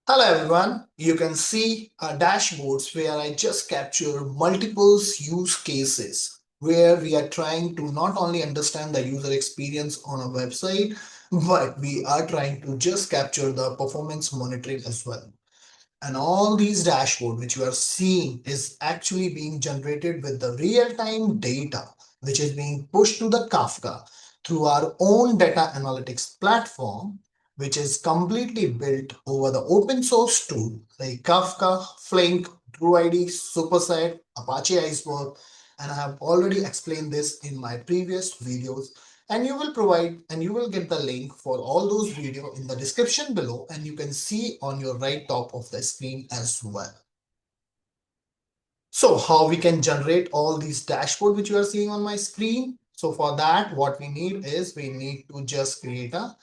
Hello everyone, you can see dashboards where I just capture multiple use cases where we are trying to not only understand the user experience on a website, but we are trying to just capture the performance monitoring as well. And all these dashboard which you are seeing is actually being generated with the real-time data, which is being pushed to the Kafka through our own data analytics platform, which is completely built over the open source tool like Kafka, Flink, Druid, Superset, Apache Iceberg, and I have already explained this in my previous videos, and you will get the link for all those videos in the description below, and you can see on your right top of the screen as well. So how we can generate all these dashboard which you are seeing on my screen? So for that, what we need is we need to just create a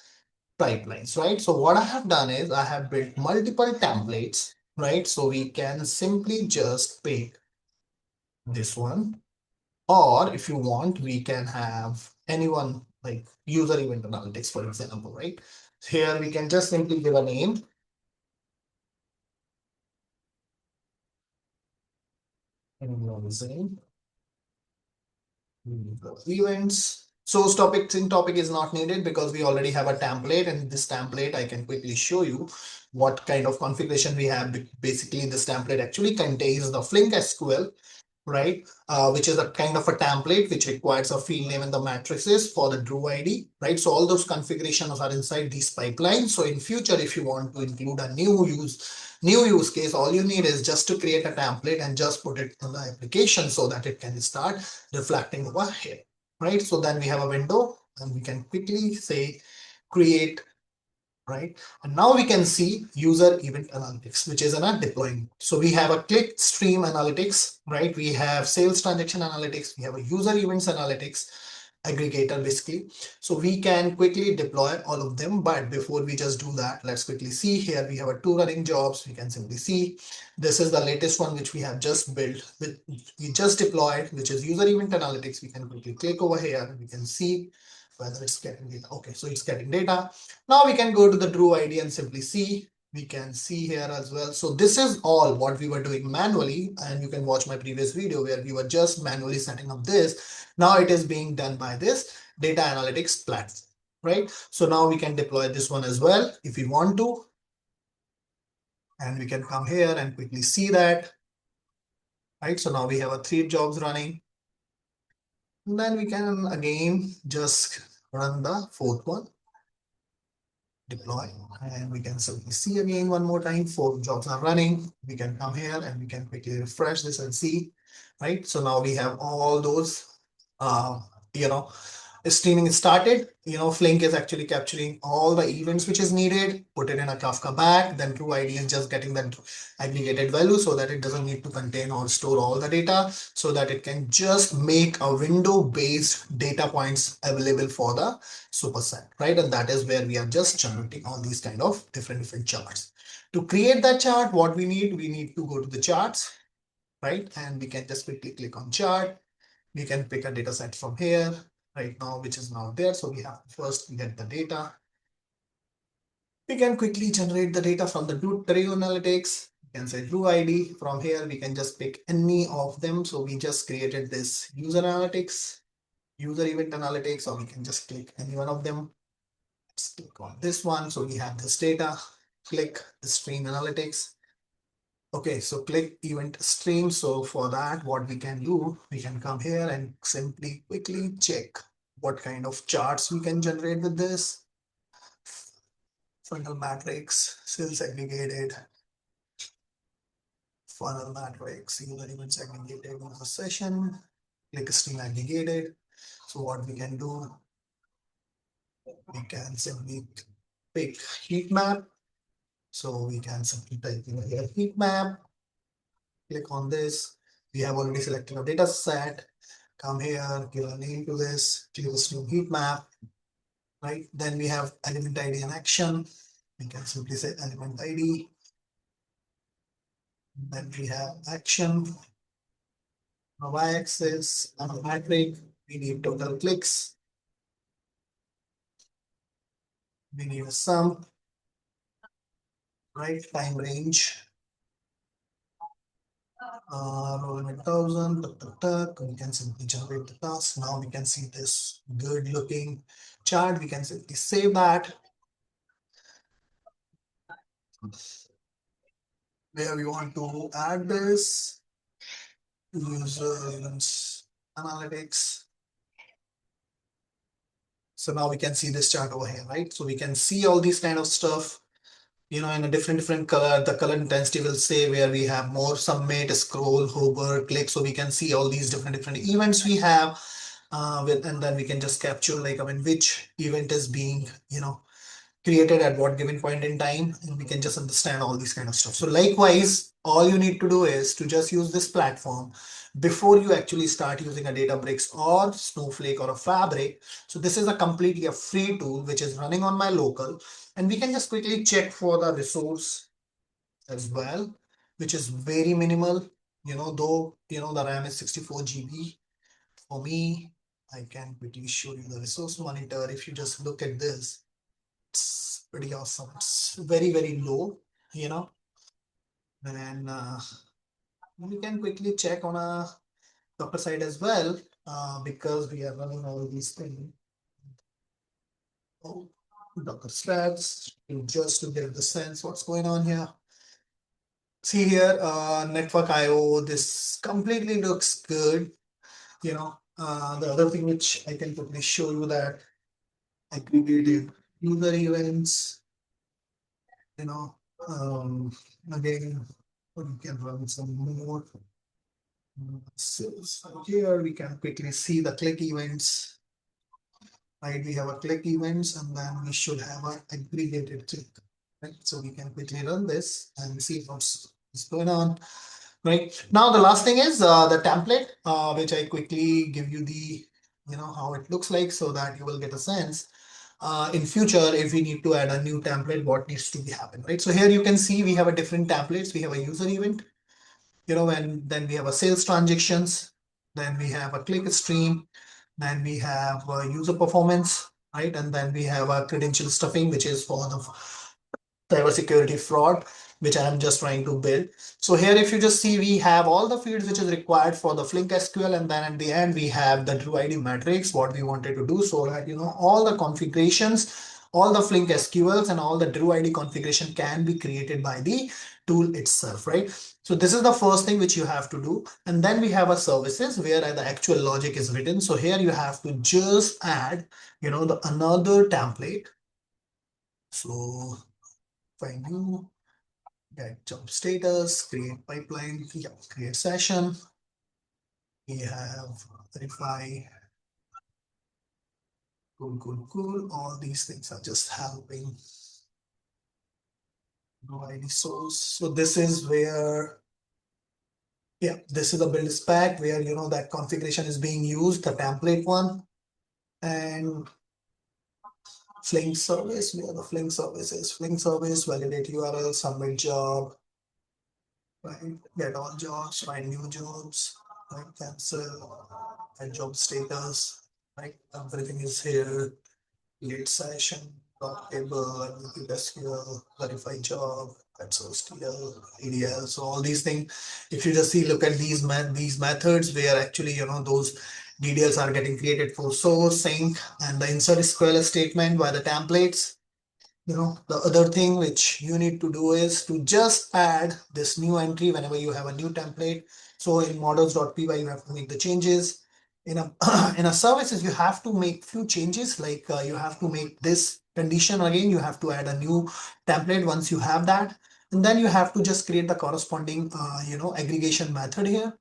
pipelines, right? So what I have done is I have built multiple templates, right? So we can simply just pick this one, or if you want, we can have anyone like user event analytics, for example, right? Here we can just simply give a name. Events. Source topic in topic is not needed because we already have a template, and this template I can quickly show you what kind of configuration we have. Basically, this template actually contains the Flink SQL, right? Which is a kind of a template which requires a field name and the matrices for the Drew ID, right? So all those configurations are inside these pipelines. So in future, if you want to include a new use case, all you need is just to create a template and just put it on the application so that it can start reflecting over here, right? So then we have a window and we can quickly say create, right? And now we can see user event analytics, which is in a deployment. So we have a click stream analytics, right? We have sales transaction analytics. We have a user events analytics aggregator basically. So we can quickly deploy all of them. But before we just do that, let's quickly see here. We have a two running jobs. We can simply see this is the latest one which we have just built with we just deployed, which is user event analytics. We can quickly click over here. We can see whether it's getting data. Okay, so it's getting data. Now we can go to the Drew ID and simply see. We can see here as well. So this is all what we were doing manually, and you can watch my previous video where we were just manually setting up this. Now it is being done by this data analytics platform, right? So now we can deploy this one as well if we want to, and we can come here and quickly see that, right? So now we have a 3 jobs running. And then we can again just run the fourth one, deploy, and we can simply see again one more time 4 jobs are running. We can come here and we can quickly refresh this and see, right? So now we have all those uh you know streaming started. Flink is actually capturing all the events which is needed, put it in a Kafka back, then True ID is just getting that aggregated value so that it doesn't need to contain or store all the data, so that it can just make a window based data points available for the superset, right? And that is where we are just generating all these kind of different charts. To create that chart, what we need to go to the charts, right? And we can just quickly click on chart. We can pick a data set from here right now, which is now there. So we have to first get the data. We can quickly generate the data from the Drew analytics. We can say Drew ID. From here, we can just pick any of them. So we just created this user analytics, user event analytics, or we can just click any one of them. Let's click on this one. So we have this data, click the stream analytics. Okay, so click event stream. So for that, what we can do, we can come here and simply quickly check what kind of charts we can generate with this. Funnel matrix, sales aggregated, funnel matrix, user events aggregated in the session, click stream aggregated. So what we can do, we can simply pick heat map. So we can simply type in here heat map, click on this. We have already selected a data set. Come here, give a name to this, click this new heat map, right? Then we have element ID and action. We can simply say element ID. Then we have action, y-axis, and a metric. We need total clicks. We need a sum. right? Time range, roll 1000, we can simply generate the task. Now we can see this good looking chart. We can simply save that where we want to add this user events analytics. So now we can see this chart over here, right? So we can see all these kind of stuff, in a different color. The color intensity will say where we have more submit, scroll, hover, click. So we can see all these different events we have and then we can just capture like, which event is being, created at what given point in time, and we can just understand all these kind of stuff. So likewise, all you need to do is to just use this platform before you actually start using a Databricks or Snowflake or a Fabric. So this is a completely a free tool which is running on my local, and we can just quickly check for the resource as well, which is very minimal, though the RAM is 64 GB. For me, I can quickly show you the resource monitor. If you just look at this, it's pretty awesome. It's very low, you know, and we can quickly check on a Docker side as well, because we are running all these things. Oh, Docker stats, just to get the sense what's going on here. See here, network IO, this completely looks good. The other thing which I can quickly show you that aggregated user events, you know, again, we can run some more. So here we can quickly see the click events, right? We have a click events and then we should have an aggregated click, right? So we can quickly run this and see what's going on. Right now, the last thing is the template, which I quickly give you the, how it looks like so that you will get a sense. In future, if we need to add a new template, what needs to be happen, right? So here you can see we have a different templates. We have a user event, and then we have a sales transactions, then we have a click stream, then we have user performance, right? And then we have a credential stuffing, which is for the cybersecurity fraud, which I am just trying to build. So here, if you just see, we have all the fields which is required for the Flink SQL, and then at the end we have the Druid matrix, what we wanted to do, so that all the configurations, all the Flink SQLs, and all the Druid configuration can be created by the tool itself, right? So this is the first thing which you have to do, and then we have a services where the actual logic is written. So here you have to just add, the another template. So find new, get job status, create pipeline, yeah, create session. We have verify, cool. All these things are just helping. No ID source. So this is where, yeah, this is a build spec where that configuration is being used, the template one, and Flink service, where the Flink service is. Flink service, validate URL, submit job, right? Get all jobs, find new jobs, right? Cancel, and job status, right? Everything is here. Create session, dot table, SQL, verify job, source TL, EDL. So all these things, if you just see, look at these methods where actually those DDLs are getting created for source, sync, and the insert SQL statement by the templates. The other thing which you need to do is to just add this new entry whenever you have a new template. So in models.py, you have to make the changes. In a in a services, you have to make few changes, like you have to make this condition again, you have to add a new template once you have that, and then you have to just create the corresponding aggregation method here,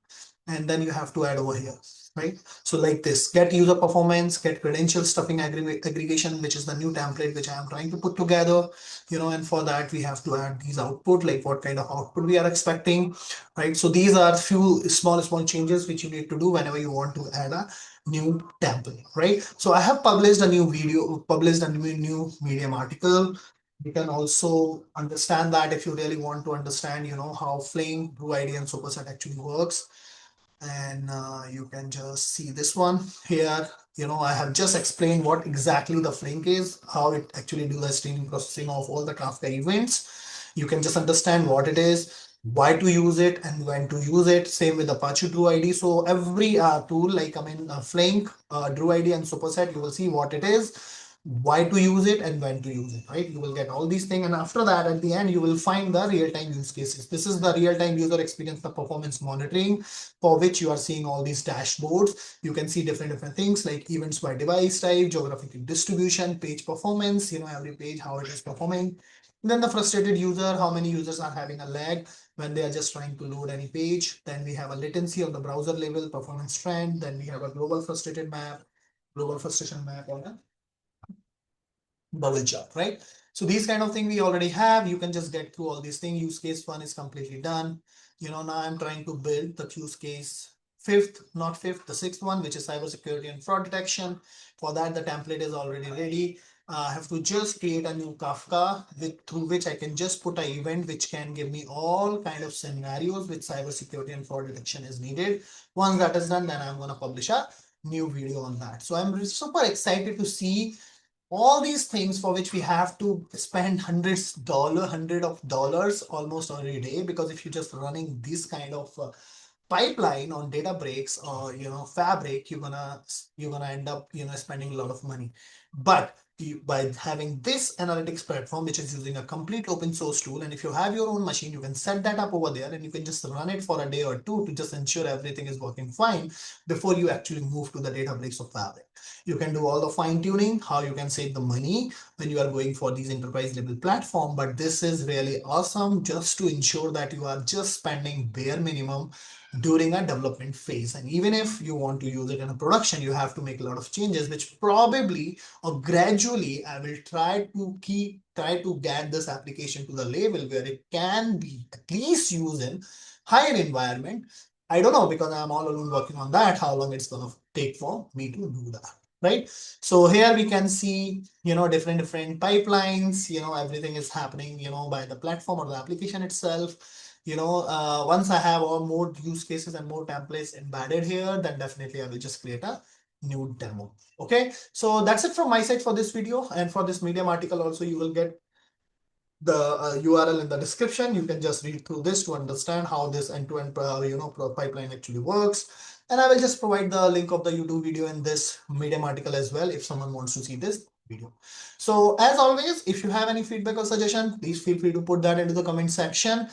and then you have to add over here, right? So like this, get user performance, get credential stuffing aggregation, which is the new template which I am trying to put together, and for that we have to add these output, like what kind of output we are expecting, right? So these are few small changes which you need to do whenever you want to add a new template, right? So I have published a new video, published a new Medium article. You can also understand that if you really want to understand, how Flink, Druid, and Superset actually works. And you can just see this one here. I have just explained what exactly the Flink is, how it actually do the streaming processing of all the Kafka events. You can just understand what it is, why to use it, and when to use it. Same with Apache Druid. So every tool, like Flink, Druid, and Superset, you will see what it is, why to use it, and when to use it, right? You will get all these things, and after that, at the end, you will find the real-time use cases. This is the real-time user experience, the performance monitoring, for which you are seeing all these dashboards. You can see different things like events by device type, geographical distribution, page performance, every page, how it is performing. Then the frustrated user, how many users are having a lag when they are just trying to load any page. Then we have a latency on the browser level, performance trend. Then we have a global frustration map on a bubble chart, right? So these kind of thing we already have. You can just get through all these things. Use case one is completely done. Now I'm trying to build the use case the sixth one, which is cybersecurity and fraud detection. For that, the template is already ready. I have to just create a new Kafka through which I can just put an event which can give me all kind of scenarios which cybersecurity and fraud detection is needed. Once that is done, then I'm going to publish a new video on that. So I'm super excited to see all these things for which we have to spend hundred of dollars almost every day, because if you're just running this kind of pipeline on Databricks or Fabric, you're gonna end up spending a lot of money. But by having this analytics platform, which is using a complete open source tool, and if you have your own machine, you can set that up over there and you can just run it for a day or two to just ensure everything is working fine before you actually move to the Databricks or Fabric. You can do all the fine tuning, how you can save the money when you are going for these enterprise level platform. But this is really awesome just to ensure that you are just spending bare minimum during a development phase. And even if you want to use it in a production, you have to make a lot of changes, which probably or gradually I will try to get this application to the level where it can be at least used in higher environment. I don't know, because I'm all alone working on that, how long it's going to take for me to do that. Right. So here we can see, different pipelines, everything is happening, by the platform or the application itself. Once I have all more use cases and more templates embedded here, then definitely I will just create a new demo. Okay. So that's it from my side for this video. And for this Medium article also, you will get the URL in the description. You can just read through this to understand how this end-to-end pipeline actually works. And I will just provide the link of the YouTube video in this Medium article as well if someone wants to see this video. So as always, if you have any feedback or suggestion, please feel free to put that into the comment section.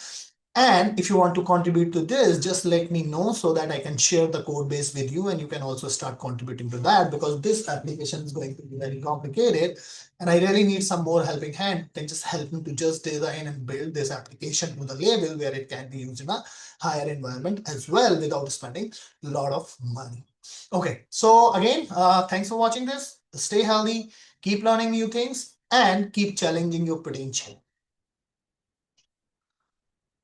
And if you want to contribute to this, just let me know so that I can share the code base with you, and you can also start contributing to that, because this application is going to be very complicated and I really need some more helping hand. Can just help me to just design and build this application to the level where it can be used in a higher environment as well without spending a lot of money. Okay, so again, thanks for watching this. Stay healthy, keep learning new things, and keep challenging your potential.